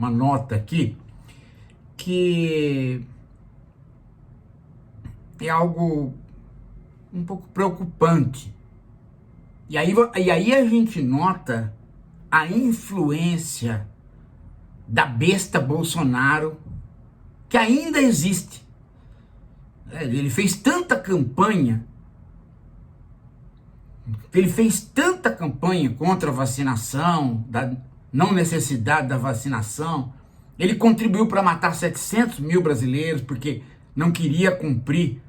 uma nota aqui que é algo um pouco preocupante. E aí a gente nota a influência da besta Bolsonaro, que ainda existe. Ele fez tanta campanha contra a vacinação, da não necessidade da vacinação. Ele contribuiu para matar 700 mil brasileiros porque não queria cumprir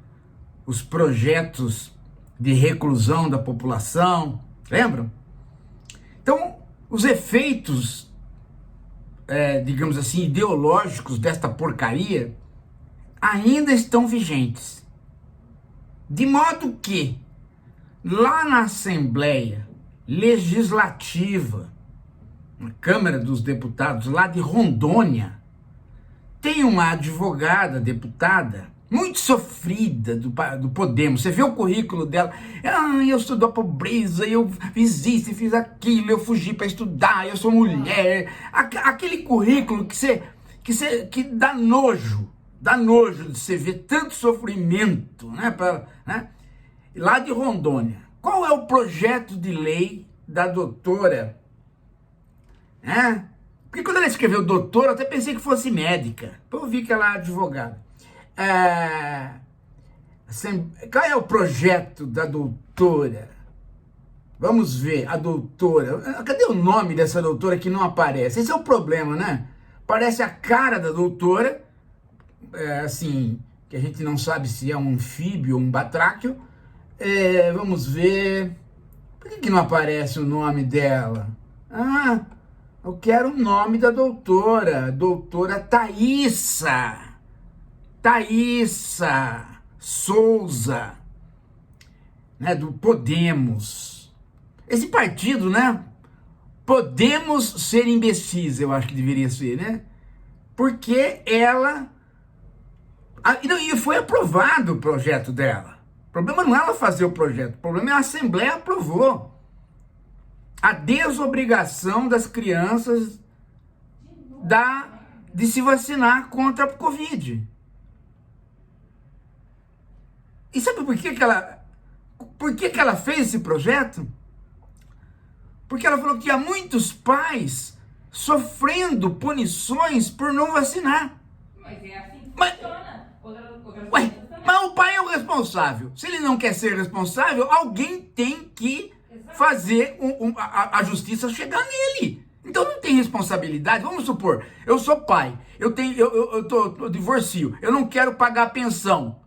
os projetos de reclusão da população, lembram? Então, os efeitos, digamos assim, ideológicos desta porcaria ainda estão vigentes. De modo que, lá na Assembleia Legislativa, na Câmara dos Deputados, lá de Rondônia, tem uma advogada, deputada, muito sofrida do Podemos. Você vê o currículo dela. Eu sou da pobreza, eu fiz isso, fiz aquilo, eu fugi para estudar, eu sou mulher. Aquele currículo que dá nojo de você ver tanto sofrimento, né? Lá de Rondônia. Qual é o projeto de lei da doutora? Porque quando ela escreveu doutora, eu até pensei que fosse médica. Depois eu vi que ela é advogada. Qual é o projeto da doutora? Vamos ver, a doutora. Cadê o nome dessa doutora que não aparece? Esse é o problema, né? Parece a cara da doutora, assim, que a gente não sabe se é um anfíbio ou um batráquio. Vamos ver. Por que não aparece o nome dela? Eu quero o nome da doutora. Doutora Thaísa Souza, né, do Podemos. Esse partido, né? Podemos ser imbecis, eu acho que deveria ser, né? Porque ela... E foi aprovado o projeto dela. O problema não é ela fazer o projeto, o problema é a Assembleia aprovou. A desobrigação das crianças de se vacinar contra a Covid. E sabe por que ela fez esse projeto? Porque ela falou que há muitos pais sofrendo punições por não vacinar. Mas é assim que funciona. Mas o pai é o responsável. Se ele não quer ser responsável, alguém tem que fazer a justiça chegar nele. Então não tem responsabilidade. Vamos supor, eu sou pai, eu divorcio, eu não quero pagar a pensão.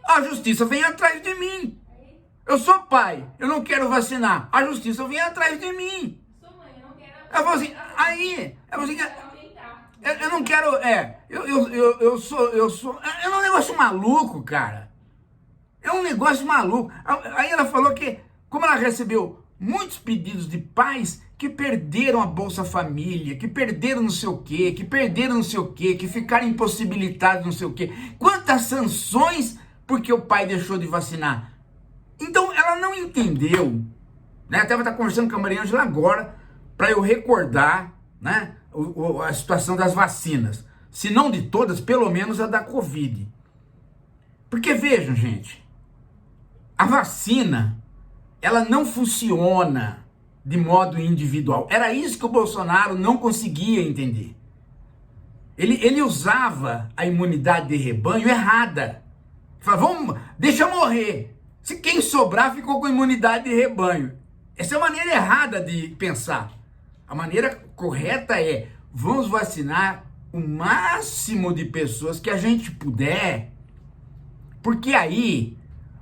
A justiça vem atrás de mim. Eu sou pai, eu não quero vacinar. A justiça vem atrás de mim. Sou mãe, eu não quero. Eu falo assim, eu não quero, eu sou, é um negócio maluco, cara. É um negócio maluco. Aí ela falou que, como ela recebeu muitos pedidos de pais que perderam a Bolsa Família, que perderam não sei o quê, que ficaram impossibilitados não sei o quê. Quantas sanções porque o pai deixou de vacinar. Então ela não entendeu, né? Até vai estar conversando com a Maria Ângela agora para eu recordar, né, a situação das vacinas. Se não de todas, pelo menos a da Covid. Porque vejam, gente, a vacina, ela não funciona de modo individual. Era isso que o Bolsonaro não conseguia entender. Ele usava a imunidade de rebanho errada. Falava, deixa eu morrer. Se quem sobrar ficou com imunidade de rebanho. Essa é a maneira errada de pensar. A maneira correta é, vamos vacinar o máximo de pessoas que a gente puder. Porque aí,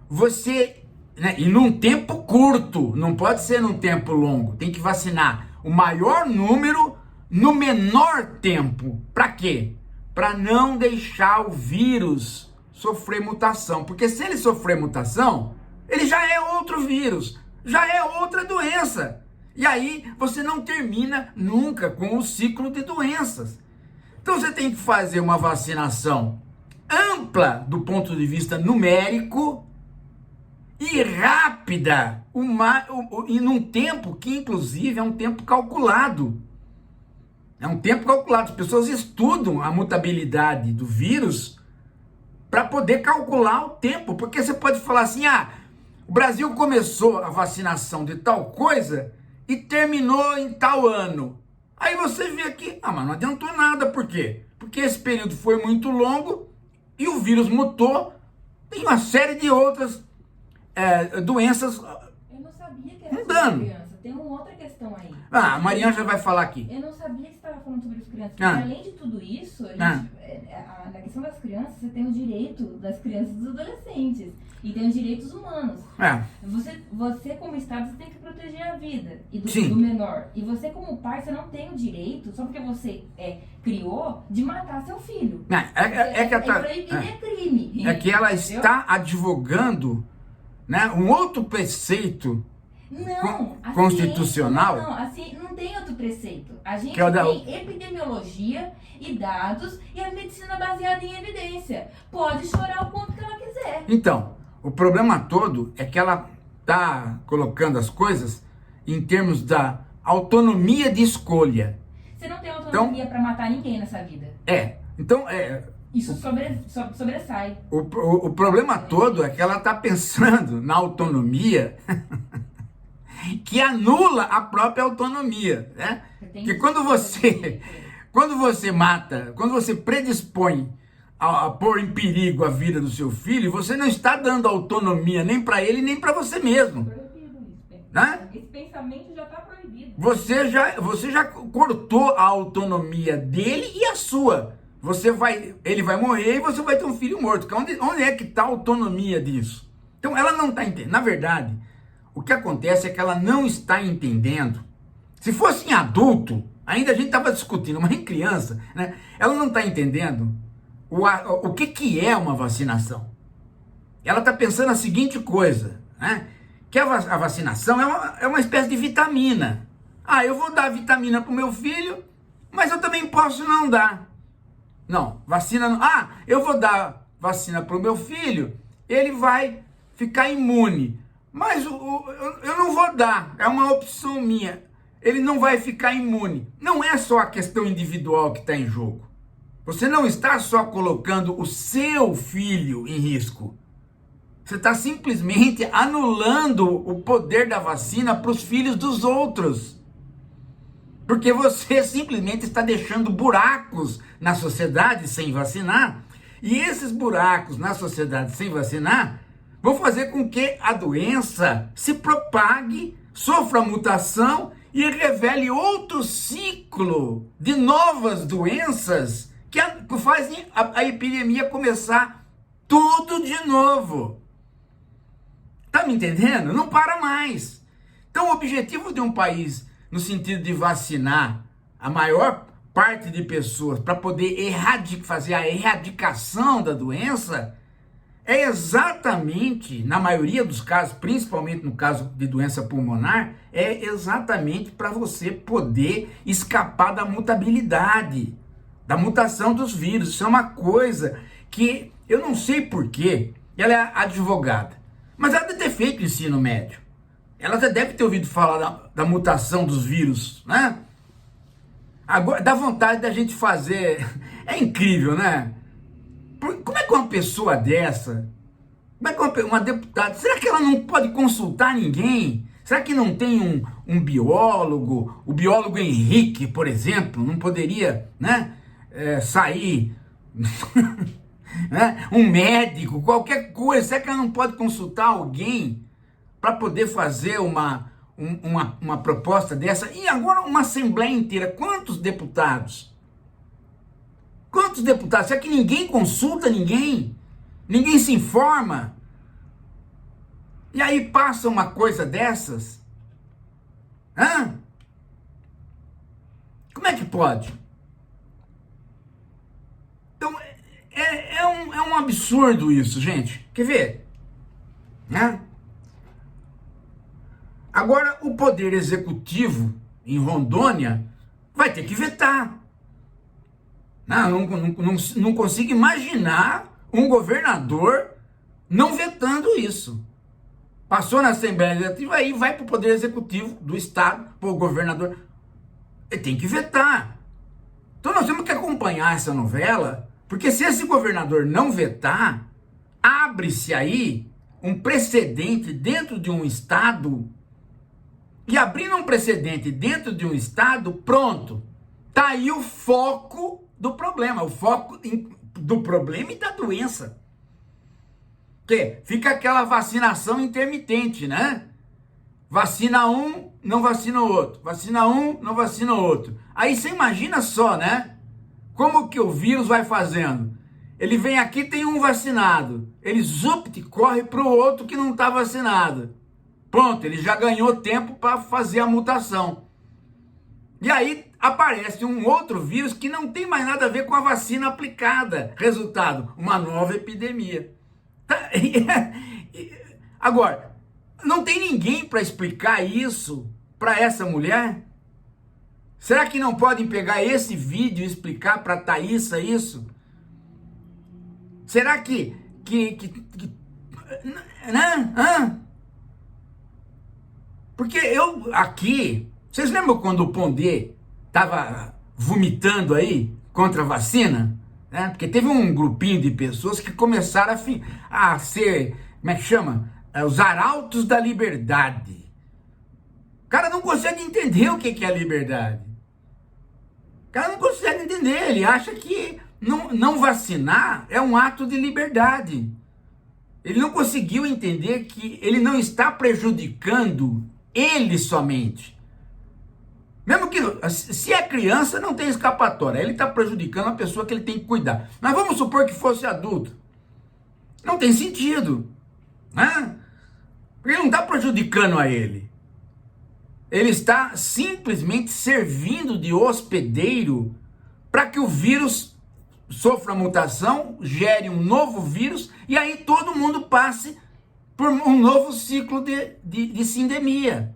você, né, e num tempo curto, não pode ser num tempo longo, tem que vacinar o maior número no menor tempo. Para quê? Para não deixar o vírus sofrer mutação, porque se ele sofrer mutação, ele já é outro vírus, já é outra doença, e aí você não termina nunca com o ciclo de doenças. Então você tem que fazer uma vacinação ampla do ponto de vista numérico e rápida, e num tempo que inclusive é um tempo calculado. É um tempo calculado. As pessoas estudam a mutabilidade do vírus para poder calcular o tempo. Porque você pode falar assim, o Brasil começou a vacinação de tal coisa e terminou em tal ano. Aí você vê aqui, mas não adiantou nada. Por quê? Porque esse período foi muito longo e o vírus mutou. Tem uma série de outras doenças. Eu não sabia que era sobre Mudando. criança. Tem uma outra questão aí. A Mariana já vai falar aqui. Eu não sabia que você estava falando sobre as crianças. Porque além de tudo isso, na questão das crianças, você tem o direito das crianças e dos adolescentes. E tem os direitos humanos. Você como Estado, você tem que proteger a vida do menor. E você como pai, você não tem o direito, só porque você criou, de matar seu filho. É crime. É que ela está advogando, né, um outro preceito constitucional. Não, assim, não tem outro preceito. A gente Que é tem epidemiologia e dados e a medicina baseada em evidência. Pode chorar o quanto que ela quiser. Então, o problema todo é que ela está colocando as coisas em termos da autonomia de escolha. Você não tem autonomia para matar ninguém nessa vida. Isso sobressai. O problema todo é que ela está pensando na autonomia que anula a própria autonomia, né? Porque quando você mata, quando você predispõe a pôr em perigo a vida do seu filho, você não está dando autonomia nem para ele, nem para você mesmo. Proibido isso. Né? Esse pensamento já está proibido. Você já cortou a autonomia dele e a sua. Ele vai morrer e você vai ter um filho morto. Onde é que está a autonomia disso? Então ela não está entendendo. Na verdade, o que acontece é que ela não está entendendo. Se fosse em adulto, ainda a gente estava discutindo, mas em criança, né? Ela não está entendendo o que é uma vacinação. Ela está pensando a seguinte coisa, né? Que a vacinação é uma espécie de vitamina. Eu vou dar vitamina para o meu filho, mas eu também posso não dar. Não, vacina não. Eu vou dar vacina para o meu filho, ele vai ficar imune. Mas eu não vou dar, é uma opção minha. Ele não vai ficar imune. Não é só a questão individual que está em jogo. Você não está só colocando o seu filho em risco. Você está simplesmente anulando o poder da vacina para os filhos dos outros. Porque você simplesmente está deixando buracos na sociedade sem vacinar. E esses buracos na sociedade sem vacinar vão fazer com que a doença se propague, sofra mutação e revele outro ciclo de novas doenças que fazem a epidemia começar tudo de novo. Tá me entendendo? Não para mais. Então o objetivo de um país, no sentido de vacinar a maior parte de pessoas para poder fazer a erradicação da doença, é exatamente, na maioria dos casos, principalmente no caso de doença pulmonar, é exatamente para você poder escapar da mutabilidade, da mutação dos vírus. Isso é uma coisa que eu não sei porquê, ela é advogada, mas ela deve ter feito ensino médio. Ela já deve ter ouvido falar da mutação dos vírus, né? Agora, dá vontade da gente fazer... É incrível, né? Como é que uma pessoa dessa, como é que uma deputada, será que ela não pode consultar ninguém? Será que não tem um biólogo, o biólogo Henrique, por exemplo, não poderia, né, sair, né, um médico, qualquer coisa, será que ela não pode consultar alguém para poder fazer uma proposta dessa? E agora uma assembleia inteira, quantos deputados? Quantos deputados? Será que ninguém consulta ninguém? Ninguém se informa? E aí passa uma coisa dessas? Como é que pode? Então, é um absurdo isso, gente. Quer ver? Né? Agora, o Poder Executivo, em Rondônia, vai ter que vetar. Não consigo imaginar um governador não vetando isso. Passou na Assembleia Legislativa, aí vai para o Poder Executivo do Estado, para o governador. Ele tem que vetar. Então nós temos que acompanhar essa novela, porque se esse governador não vetar, abre-se aí um precedente dentro de um estado, e abrindo um precedente dentro de um estado, pronto, tá aí o foco do problema, o foco do problema e da doença. Que fica aquela vacinação intermitente, né? Vacina um, não vacina o outro. Vacina um, não vacina o outro. Aí você imagina só, né? Como que o vírus vai fazendo? Ele vem aqui, tem um vacinado. Ele corre para o outro que não está vacinado. Pronto, ele já ganhou tempo para fazer a mutação. E aí aparece um outro vírus que não tem mais nada a ver com a vacina aplicada. Resultado, uma nova epidemia. Agora, não tem ninguém para explicar isso para essa mulher? Será que não podem pegar esse vídeo e explicar para a Thaísa isso? Será que né? Porque eu aqui, vocês lembram quando o Pondé estava vomitando aí contra a vacina? Né? Porque teve um grupinho de pessoas que começaram a ser, como é que chama? Os arautos da liberdade. O cara não consegue entender o que é a liberdade. O cara não consegue entender, ele acha que não vacinar é um ato de liberdade. Ele não conseguiu entender que ele não está prejudicando ele somente. Mesmo que, se é criança, não tem escapatória. Ele está prejudicando a pessoa que ele tem que cuidar. Mas vamos supor que fosse adulto. Não tem sentido. Né? Porque ele não está prejudicando a ele. Ele está simplesmente servindo de hospedeiro para que o vírus sofra mutação, gere um novo vírus e aí todo mundo passe por um novo ciclo de sindemia.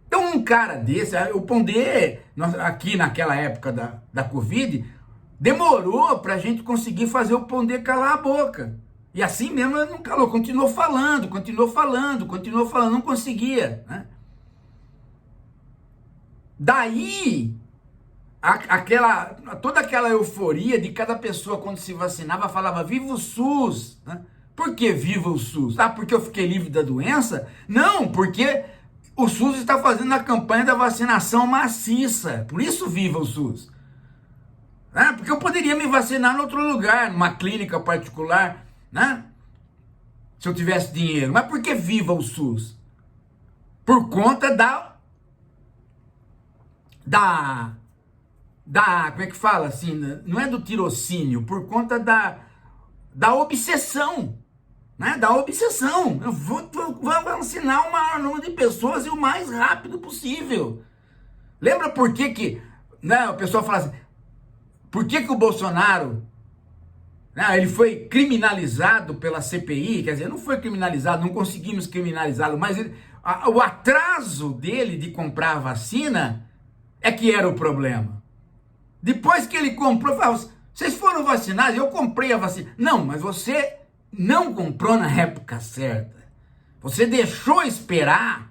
Então um cara desse, o Pondé, aqui naquela época da Covid, demorou para a gente conseguir fazer o Pondé calar a boca. E assim mesmo ele não calou, continuou falando, não conseguia. Né? Daí, toda aquela euforia de cada pessoa quando se vacinava falava viva o SUS. Né? Por que viva o SUS? Ah, porque eu fiquei livre da doença? Não, porque o SUS está fazendo a campanha da vacinação maciça. Por isso viva o SUS. Né? Porque eu poderia me vacinar em outro lugar, numa clínica particular, né? Se eu tivesse dinheiro. Mas por que viva o SUS? Por conta como é que fala assim, não é do tirocínio, por conta da obsessão, né? Da obsessão. Eu vou vacinar o maior número de pessoas e o mais rápido possível. Lembra por que né, o pessoal fala assim, por que o Bolsonaro, né, ele foi criminalizado pela CPI, quer dizer, não foi criminalizado, não conseguimos criminalizá-lo, mas o atraso dele de comprar a vacina é que era o problema. Depois que ele comprou, falou, vocês foram vacinados, eu comprei a vacina. Não, mas você não comprou na época certa. Você deixou esperar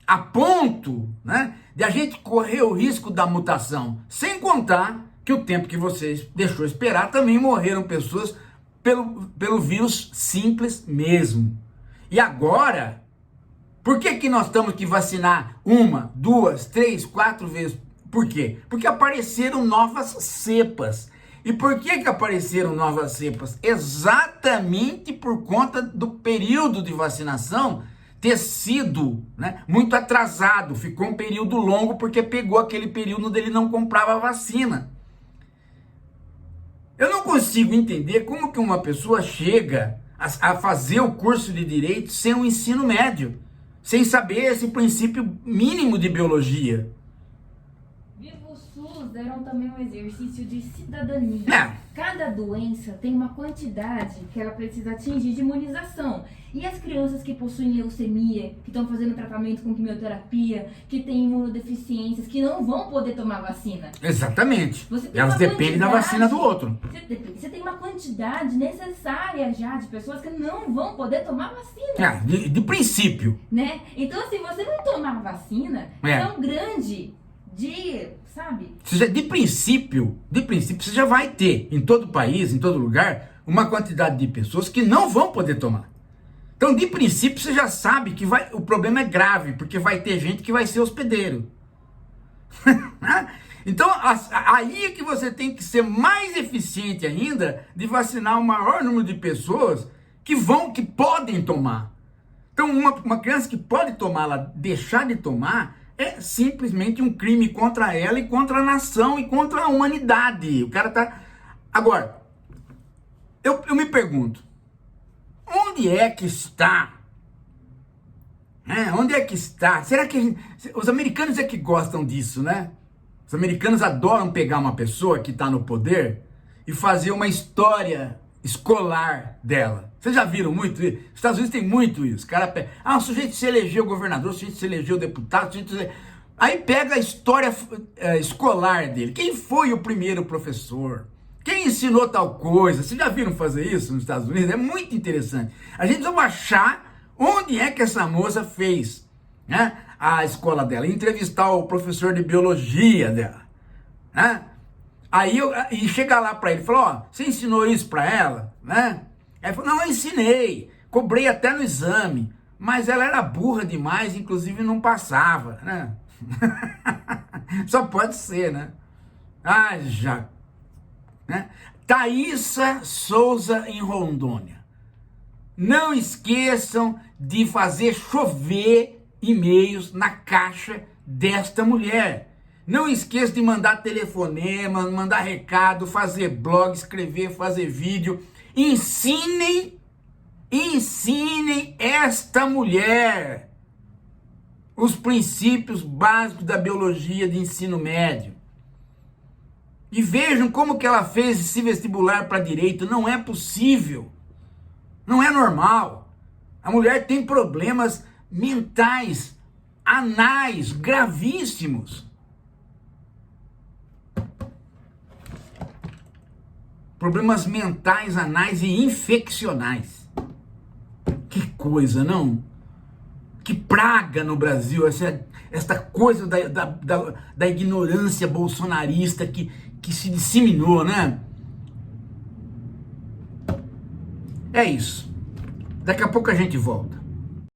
a ponto, né, de a gente correr o risco da mutação. Sem contar que o tempo que você deixou esperar também morreram pessoas pelo vírus simples mesmo. E agora, por que nós temos que vacinar 1, 2, 3, 4 vezes? Por quê? Porque apareceram novas cepas. E por que apareceram novas cepas? Exatamente por conta do período de vacinação ter sido, né, muito atrasado. Ficou um período longo porque pegou aquele período onde ele não comprava a vacina. Eu não consigo entender como que uma pessoa chega a fazer o curso de Direito sem um ensino médio, sem saber esse princípio mínimo de biologia. Viva o SUS deram também um exercício de cidadania. Cada doença tem uma quantidade que ela precisa atingir de imunização. E as crianças que possuem leucemia, que estão fazendo tratamento com quimioterapia, que têm imunodeficiências, que não vão poder tomar vacina. Exatamente. Elas dependem da vacina do outro. Você tem uma quantidade necessária já de pessoas que não vão poder tomar vacina. De princípio. Né? Então, se você não tomar vacina, é um grande sabe? De princípio, você já vai ter, em todo país, em todo lugar, uma quantidade de pessoas que não vão poder tomar. Então, de princípio, você já sabe que o problema é grave, porque vai ter gente que vai ser hospedeiro. Então, aí é que você tem que ser mais eficiente ainda de vacinar o maior número de pessoas que podem tomar. Então, uma criança que pode tomar, ela deixar de tomar, é simplesmente um crime contra ela e contra a nação e contra a humanidade. O cara tá... Agora, eu me pergunto, onde é que está? Onde é que está? Será que os americanos é que gostam disso, né? Os americanos adoram pegar uma pessoa que está no poder e fazer uma história escolar dela. Vocês já viram muito isso? Os Estados Unidos tem muito isso. O cara pega, o sujeito se elegeu governador, o sujeito se elegeu deputado, aí pega a história escolar dele. Quem foi o primeiro professor? Quem ensinou tal coisa? Vocês já viram fazer isso nos Estados Unidos? É muito interessante. A gente vai achar onde é que essa moça fez, né, a escola dela, entrevistar o professor de biologia dela, né? E chega lá para ele, falou, você ensinou isso para ela, né? Aí ele falou, não, eu ensinei, cobrei até no exame, mas ela era burra demais, inclusive não passava, né? Só pode ser, né? Né? Thaísa Souza em Rondônia. Não esqueçam de fazer chover e-mails na caixa desta mulher. Não esqueçam de mandar telefonema, mandar recado, fazer blog, escrever, fazer vídeo. Ensinem esta mulher os princípios básicos da biologia de ensino médio. E vejam como que ela fez esse vestibular para direito. Não é possível. Não é normal. A mulher tem problemas mentais, anais, gravíssimos. Problemas mentais, anais e infeccionais. Que coisa, não? Que praga no Brasil, esta coisa da ignorância bolsonarista que se disseminou, né? É isso. Daqui a pouco a gente volta.